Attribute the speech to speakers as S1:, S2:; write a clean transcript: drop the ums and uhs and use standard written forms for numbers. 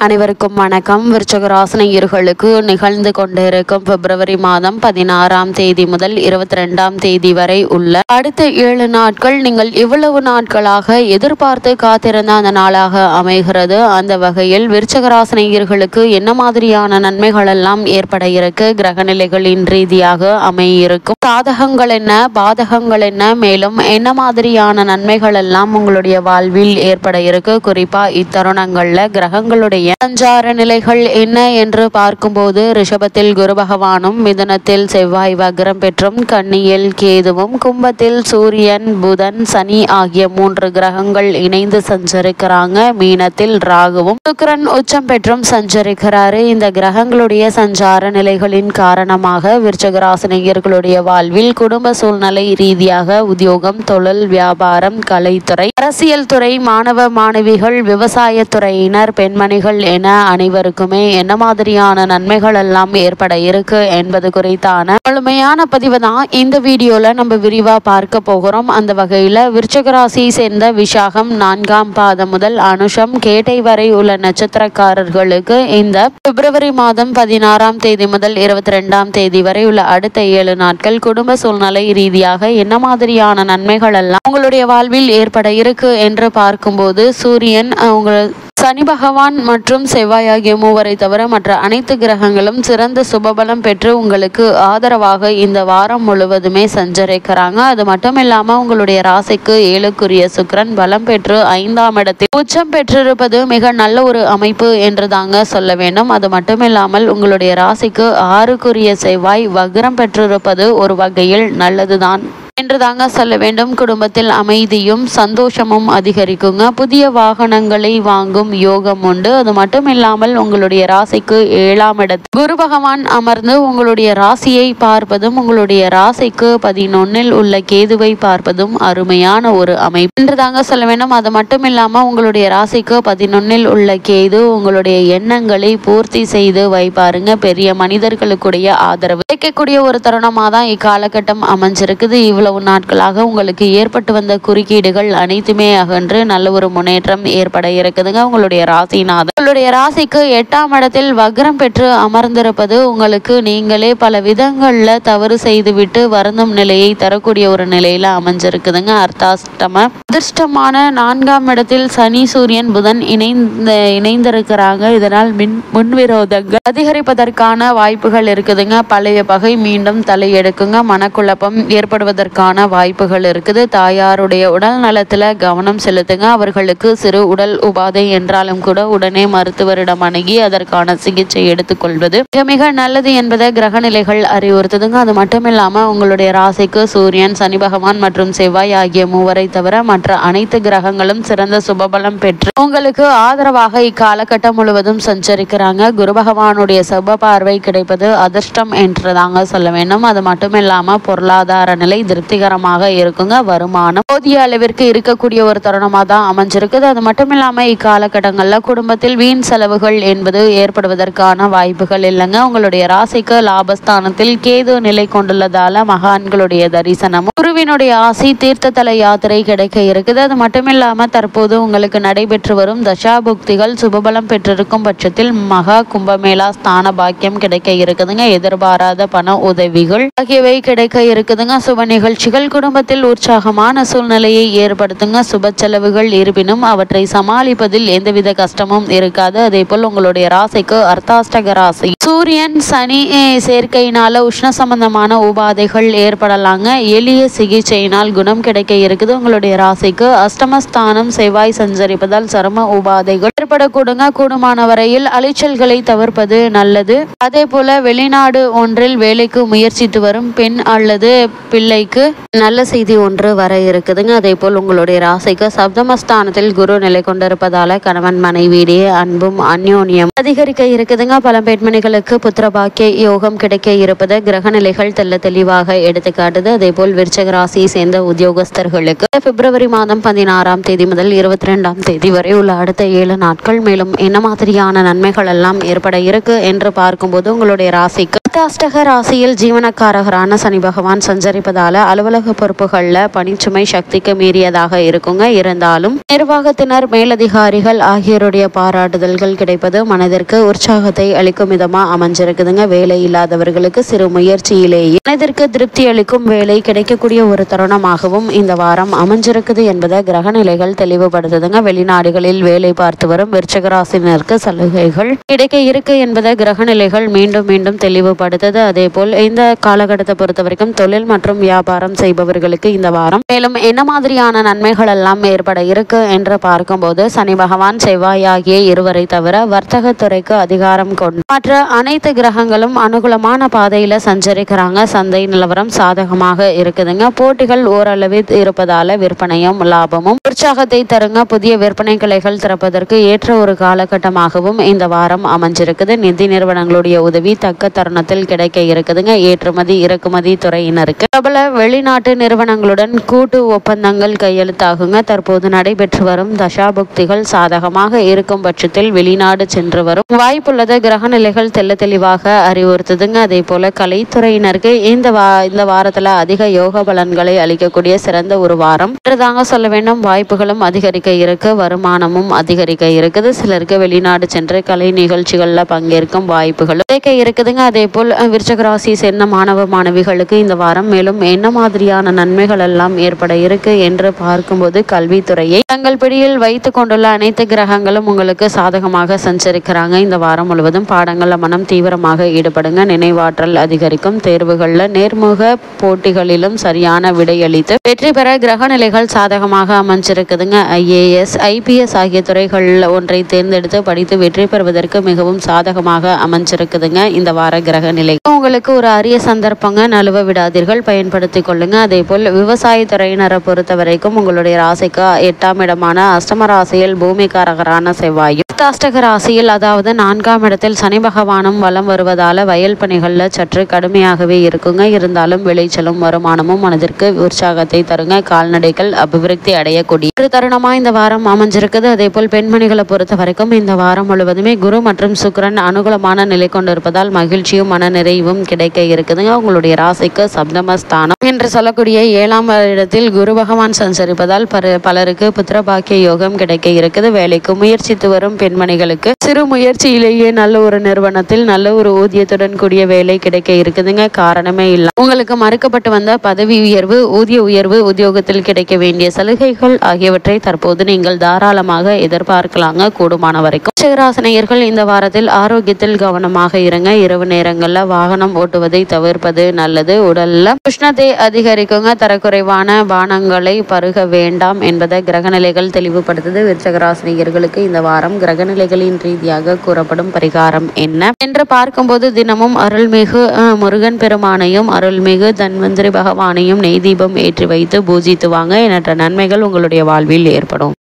S1: அனைவருக்கும் வணக்கம். விருச்சிக ராசினியர்களுக்கு நிகழ்ந்து கொண்டிருக்கும் பிப்ரவரி மாதம் 16ஆம் தேதி முதல் 22ஆம் தேதி வரை உள்ள அடுத்த 7 நாட்கள் நீங்கள் இவ்வளவு நாட்களாக எதிர்பார்த்து காத்திருந்த அந்த நாளாக அமைகிறது. அந்த வகையில் விருச்சிக ராசினியர்களுக்கு என்ன மாதிரியான நன்மைகள் எல்லாம் ஏற்பட இருக்கு, கிரக நிலைகளின் ரீதியாக அமையிருக்கும் சாதகங்கள் என்ன, பாதகங்கள் என்ன, மேலும் என்ன மாதிரியான நன்மைகள் எல்லாம் உங்களுடைய வாழ்வில் ஏற்பட இருக்கு, குறிப்பா இத்தருணங்கள்ல கிரகங்களுடைய சஞ்சார நிலைகள் என்ன என்று பார்க்கும்போது ரிஷபத்தில் குரு பகவானும், மிதுனத்தில் செவ்வாய் வக்ரம் பெற்றும், கன்னியில் கேதுவும், கும்பத்தில் சூரியன், புதன், சனி ஆகிய 3 கிரகங்கள் இணைந்து சஞ்சரிக்கிறாங்க. மீனத்தில் ராகுவும் சுக்கிரன் உச்சம் பெற்றும் சஞ்சரிக்கிறாரு. இந்த கிரகங்களுடைய சஞ்சார நிலைகளின் காரணமாக விருச்சிக ராசினியர்களுடைய வாழ்வில் குடும்ப சூழ்நிலை ரீதியாக உத்தியோகம், தொழில், வியாபாரம், கலைத்துறை, அரசியல் துறை, மாணவ மாணவிகள், விவசாயத்துறையினர், பெண்மணிகள் என அனைவருக்குமே என்ன மாதிரியான நன்மைகள் எல்லாம் ஏற்பட இருக்கு என்பது குறித்தான முழுமையான பதிவு தான் இந்த வீடியோல நம்ம விரிவா பார்க்க போகிறோம். அந்த வகையில விருச்சிக ராசியை சேர்ந்த விஷாகம் 4ஆம் பாதம் முதல் அனுஷம், கேட்டை வரை உள்ள நட்சத்திரக்காரர்களுக்கு இந்த பிப்ரவரி மாதம் 16ஆம் தேதி முதல் 22ஆம் தேதி வரை உள்ள அடுத்த 7 நாட்கள் குடும்ப சூழ்நிலை ரீதியாக என்ன மாதிரியான நன்மைகள் எல்லாம் உங்களுடைய வாழ்வில் ஏற்பட இருக்கு என்று பார்க்கும்போது, சூரியன், சனி பகவான் மற்றும் செவ்வாய் ஆகிய 3 தவிர மற்ற அனைத்து கிரகங்களும் சிறந்த சுபபலம் பெற்று உங்களுக்கு ஆதரவாக இந்த வாரம் முழுவதுமே சஞ்சரிக்கிறாங்க. அது மட்டும் இல்லாம உங்களுடைய ராசிக்கு 7க்குரிய சுக்கிரன் பலம் பெற்று 5ஆம் இடத்தில் உச்சம் பெற்றிருப்பது மிக நல்ல ஒரு அமைப்பு என்று தாங்க சொல்ல வேண்டும். அது மட்டும் இல்லாமல் உங்களுடைய ராசிக்கு 6க்குரிய செவ்வாய் வக்ரம் பெற்றிருப்பது ஒரு வகையில் நல்லதுதான் என்று தாங்க சொல்ல வேண்டும். குடும்பத்தில் அமைதியும் சந்தோஷமும் அதிகரிக்குங்க. புதிய வாகனங்களை வாங்கும் யோகம் உண்டு. அது மட்டும் இல்லாமல் உங்களுடைய ராசிக்கு 7ஆம் இடத்தில் குரு பகவான் அமர்ந்து உங்களுடைய ராசியை பார்ப்பதும், உங்களுடைய ராசிக்கு 11இல் உள்ள கேதுவை பார்ப்பதும் அருமையான ஒரு அமைப்பு என்று தாங்க சொல்ல வேண்டும். அது மட்டும் இல்லாம உங்களுடைய ராசிக்கு 11இல் உள்ள கேது உங்களுடைய எண்ணங்களை பூர்த்தி செய்து வைப்பாருங்க. பெரிய மனிதர்களுக்குடைய ஆதரவு கிடைக்கக்கூடிய ஒரு தருணமாக தான் இக்காலகட்டம் அமைஞ்சிருக்குது. இவ்வளவு நாட்களாக உங்களுக்கு ஏற்பட்டு வந்த குறுக்கீடுகள் அனைத்துமே அகன்று நல்ல ஒரு முன்னேற்றம் ஏற்பட இருக்குதுங்க. உங்களுடைய ராசிநாதன் உங்களுடைய ராசிக்கு 8ஆம் இடத்தில் வக்ரம் பெற்று அமர்ந்திருப்பது உங்களுக்கு நீங்களே பல விதங்கள்ல தவறு செய்துவிட்டு வருந்தும் நிலையை தரக்கூடிய ஒரு நிலையில அமைஞ்சிருக்குதுங்க. அதிர்ஷ்டமான 4ஆம் இடத்தில் சனி, சூரியன், புதன் இணைந்திருக்கிறாங்க. இதனால் முன்விரோதங்கள் அதிகரிப்பதற்கான வாய்ப்புகள் இருக்குதுங்க. பழைய பகை மீண்டும் தலையெடுக்குங்க. மனக்குழப்பம் ஏற்படுவதற்கான வாய்ப்புகள் இருக்குது. தாயாருடைய உடல் நலத்துல கவனம் செலுத்துங்க. அவர்களுக்கு சிறு உடல் உபாதை என்றாலும் கூட உடனே மருத்துவரிடம் அணுகி அதற்கான சிகிச்சை எடுத்துக்கொள்வது மிக மிக நல்லது என்பதை கிரக நிலைகள் அறிவுறுத்துதுங்க. அது மட்டும் இல்லாம உங்களுடைய ராசிக்கு சூரியன், சனி பகவான் மற்றும் செவ்வாய் ஆகிய 3 தவிர மற்ற அனைத்து கிரகங்களும் சிறந்த சுபபலம் பெற்று உங்களுக்கு ஆதரவாக இக்காலகட்டம் முழுவதும் சஞ்சரிக்கிறாங்க. குரு பகவானுடைய சுப பார்வை கிடைப்பது அதிர்ஷ்டம் என்று தாங்க சொல்ல வேண்டும். அது மட்டும் இல்லாம பொருளாதார நிலை திருப்திகரமாக இருக்குங்க. வருமானம் போதிய அளவிற்கு இருக்கக்கூடிய ஒரு தருணமாக தான் அமைஞ்சிருக்குது. அது மட்டும் இல்லாம இக்காலகட்டங்களில் குடும்பத்தில் வீண் செலவுகள் என்பது ஏற்படுவதற்கான வாய்ப்புகள் இல்லைங்க. உங்களுடைய ராசிக்கு லாபஸ்தானத்தில் கேது நிலை கொண்டுள்ளதால மகான்களுடைய தரிசனமும் குருவினுடைய ஆசி தீர்த்ததல யாத்திரை கிடைக்க இருக்குது. அது மட்டும் இல்லாம தற்போது உங்களுக்கு நடைபெற்று வரும் தசாபுக்திகள் சுபபலம் பெற்றிருக்கும் பட்சத்தில் மகா கும்பமேளா ஸ்தான பாக்கியம் கிடைக்க இருக்குதுங்க. எதிர்பாராத பண உதவிகள் ஆகியவை கிடைக்க இருக்குதுங்க. சுப நிகழ்ச்சிகள் குடும்பத்தில் உற்சாகமான சூழ்நிலையை ஏற்படுத்துங்க. சுப செலவுகள் இருப்பினும் அவற்றை சமாளிப்பதில் எந்தவித கஷ்டமும் இருக்காது. அதே போல் உங்களுடைய ராசிக்கு அர்த்தாஷ்டக ராசி சூரியன், சனி சேர்க்கையினால உஷ்ண சம்பந்தமான உபாதைகள் ஏற்படலாங்க. எளிய சிகிச்சையினால் குணம் கிடைக்க இருக்குது. உங்களுடைய ராசிக்கு அஷ்டமஸ்தானம் செவ்வாய் சஞ்சரிப்பதால் சரும உபாதைகள் ஏற்படக்கூடுங்க. கூடுமான வரையில் அலைச்சல்களை தவிர்ப்பது நல்லது. அதே போல வெளிநாடு ஒன்றில் வேலைக்கு முயற்சித்து வரும் பெண் அல்லது பிள்ளைக்கு நல்ல செய்தி ஒன்று வர இருக்குதுங்க. அதே போல் உங்களுடைய ராசிக்கு சப்தமஸ்தானத்தில் குரு நிலை கொண்டிருப்பதால கணவன் மனைவியிடையே அன்பும் அந்யோன்யம் அதிகரிக்க இருக்குதுங்க. பல பெண்மணிகளுக்கு புத்திர பாக்கிய யோகம் கிடைக்க இருப்பது கிரக நிலைகள் தெளிவாக எடுத்துக்காட்டுது. அதே போல் விருச்சிக ராசியை சேர்ந்த உத்தியோகஸ்தர்களுக்கு பிப்ரவரி மாதம் 16ஆம் தேதி முதல் 22ஆம் தேதி வரை உள்ள அடுத்த 7 நாட்கள் மேலும் என்ன மாதிரியான நன்மைகள் எல்லாம் ஏற்பட இருக்கு என்று பார்க்கும்போது, உங்களுடைய ராசிக்கு அஷ்டக ராசியில் ஜீவனக்காரகரான சனி பகவான் சஞ்சரிப்பதால அலுவலக பொறுப்புகள்ல பணிச்சுமை சக்திக்கு மீறியதாக இருக்குங்க. இருந்தாலும் நிர்வாகத்தினர், மேலதிகாரிகள் ஆகியோருடைய பாராட்டுதல்கள் கிடைப்பது மனதிற்கு உற்சாகத்தை அளிக்கும் விதமா அமைஞ்சிருக்குதுங்க. வேலை இல்லாதவர்களுக்கு சிறு முயற்சியிலேயே மனதிற்கு திருப்தி அளிக்கும் வேலை கிடைக்கக்கூடிய ஒரு தருணமாகவும் இந்த வாரம் அமைஞ்சிருக்குது என்பதை கிரக நிலைகள் தெளிவுபடுத்துதுங்க. வெளிநாடுகளில் வேலை பார்த்து வரும் விருச்சிக ராசினருக்கு சலுகைகள் கிடைக்க இருக்கு என்பதை கிரக நிலைகள் மீண்டும் மீண்டும் தெளிவுபடுத்துது. அதே போல் இந்த காலகட்டத்தை பொறுத்த வரைக்கும் தொழில் மற்றும் வியாபாரம் செய்பவர்களுக்கு இந்த வாரம் மேலும் என்ன மாதிரியான நன்மைகள் எல்லாம் ஏற்பட இருக்கு என்று பார்க்கும்போது, சனி பகவான், செவ்வாய் ஆகிய இருவரை தவிர வர்த்தக துறைக்கு அதிகாரம் கொண்டு மற்ற அனைத்து கிரகங்களும் அனுகூலமான பாதையில சஞ்சரிக்கிறாங்க. சந்தை நிலவரம் சாதகமாக இருக்குதுங்க. போட்டிகள் ஓரளவு இருப்பதால விற்பனையும் லாபமும் உற்சாகத்தை தருங்க. புதிய விற்பனை கிளைகள் திறப்பதற்கு ஏற்ற ஒரு காலகட்டமாகவும் இந்த வாரம் அமைஞ்சிருக்குது. நிதி நிறுவனங்களுடைய உதவி தக்க தருணத்தில் கிடைக்க இருக்குதுங்க. ஏற்றுமதி இறக்குமதி துறையினருக்கு பிரபல வெளிநாட்டு நிறுவனங்களுடன் கூட்டு ஒப்பந்தங்கள் கையெழுத்தாகுங்க. தற்போது நடைபெற்று வரும் தசாபுக்திகள் சாதகமாக இருக்கும் பட்சத்தில் வெளிநாடு சென்று வரும் வாய்ப்புள்ளது கிரக நிலைகள் தெல்ல தெளிவாக அறிவுறுத்துதுங்க. அதே போல கலைத்துறையினருக்கு இந்த வாரத்துல அதிக யோக பலன்களை அளிக்கக்கூடிய சிறந்த ஒரு வாரம் என்றுதாங்க சொல்ல வேண்டும். வாய்ப்புகளும் அதிகரிக்க இருக்கு, வருமானமும் அதிகரிக்க இருக்குது. சிலருக்கு வெளிநாடு சென்று கலை நிகழ்ச்சிகள்ல பங்கேற்கும் வாய்ப்புகளும் கிடைக்க இருக்குதுங்க. அதே போல் விருச்சிக ராசி சேர்ந்த மாணவ மாணவிகளுக்கு இந்த வாரம் மேலும் என்ன மாதிரியான நன்மைகள் எல்லாம் ஏற்பட இருக்கு என்று பார்க்கும்போது, கல்வித்துறையை தங்கள் பிடியில் வைத்துக் கொண்டுள்ள அனைத்து கிரகங்களும் உங்களுக்கு சாதகமாக சஞ்சரிக்கிறாங்க. இந்த வாரம் முழுவதும் பாடங்கள்ல மனம் தீவிரமாக ஈடுபடுங்க. நினைவாற்றல் அதிகரிக்கும். தேர்வுகள்ல நேர்முக போட்டிகளிலும் சரியான விடையளித்து வெற்றி பெற கிரக நிலைகள் சாதகமாக அமைஞ்சிருக்குதுங்க. IAS, IPS ஆகிய துறைகளில் ஒன்றை தேர்ந்தெடுத்து படித்து வெற்றி பெறுவதற்கு மிகவும் சாதகமாக அமைஞ்சிருக்குதுங்க இந்த வார கிரக நிலை. உங்களுக்கு ஒரு அரிய சந்தர்ப்பங்க, நழுவ விடாதீர்கள், பயன்படுத்திக் கொள்ளுங்க. அதே போல் விவசாய துறையினரை பொறுத்த வரைக்கும் உங்களுடைய ராசிக்கு 8ஆம் இடமான அஷ்டம ராசியில் பூமிகாரகரான செவ்வாயும், அஷ்டக ராசியில் அதாவது 4ஆம் இடத்தில் சனி பகவானும் வலம் வருவதால வயல் பணிகள்ல சற்று கடுமையாகவே இருக்குங்க. இருந்தாலும் விளைச்சலும் வருமானமும் மனதிற்கு உற்சாகத்தை தருங்க. கால்நடைகள் அபிவிருத்தி அடையக்கூடிய ஒரு தருணமா இந்த வாரம் அமைஞ்சிருக்குது. அதே போல் பெண்மணிகளை பொறுத்த வரைக்கும் இந்த வாரம் முழுவதுமே குரு மற்றும் சுக்கிரன் அனுகூலமான நிலை கொண்டிருப்பதால் மகிழ்ச்சியும் மன நிறைவும் கிடைக்க இருக்குதுங்க. உங்களுடைய ராசிக்கு சப்தமஸ்தானம் என்று சொல்லக்கூடிய 7ஆம் இடத்தில் குரு பகவான் சஞ்சரிப்பதால் பலருக்கு புத்திரபாக்கிய யோகம் கிடைக்க இருக்குது. வேலைக்கு முயற்சித்து வரும் பெண்மணிகளுக்கு சிறு முயற்சியிலேயே நல்ல ஒரு நிறுவனத்தில் நல்ல ஒரு ஊதியத்துடன் கூடிய வேலை கிடைக்க இருக்குதுங்க. காரணமே இல்லை, உங்களுக்கு மறுக்கப்பட்டு வந்த பதவி உயர்வு, ஊதிய உயர்வு, உத்தியோகத்தில் கிடைக்க வேண்டிய சலுகைகள் ஆகியவற்றை தற்போது நீங்கள் தாராளமாக எதிர்பார்க்கலாங்க. கூடுமான வரைக்கும் சிகராசனையர்கள் இந்த வாரத்தில் ஆரோக்கியத்தில் கவனமாக இருங்க. இரவு நேரங்கள்ல வாகனம் ஓட்டுவதை தவிர்ப்பது நல்லது. உடல்ல உஷ்ணத்தை அதிகரிக்குங்க. தரக்குறைவான பானங்களை பருக வேண்டாம் என்பதை கிரகநிலைகள் தெளிவுபடுத்துது. விருச்சிகராசினியர்களுக்கு இந்த வாரம் கிரகநிலைகளின் ரீதியாக கூறப்படும் பரிகாரம் என்ன என்று பார்க்கும்போது, தினமும் அருள்மிகு முருகன் பெருமானையும் அருள்மிகு தன்வந்திரி பகவானையும் நெய் தீபம் ஏற்றி வைத்து பூஜித்து வாங்க. எண்ணற்ற நன்மைகள் உங்களுடைய வாழ்வில் ஏற்படும்.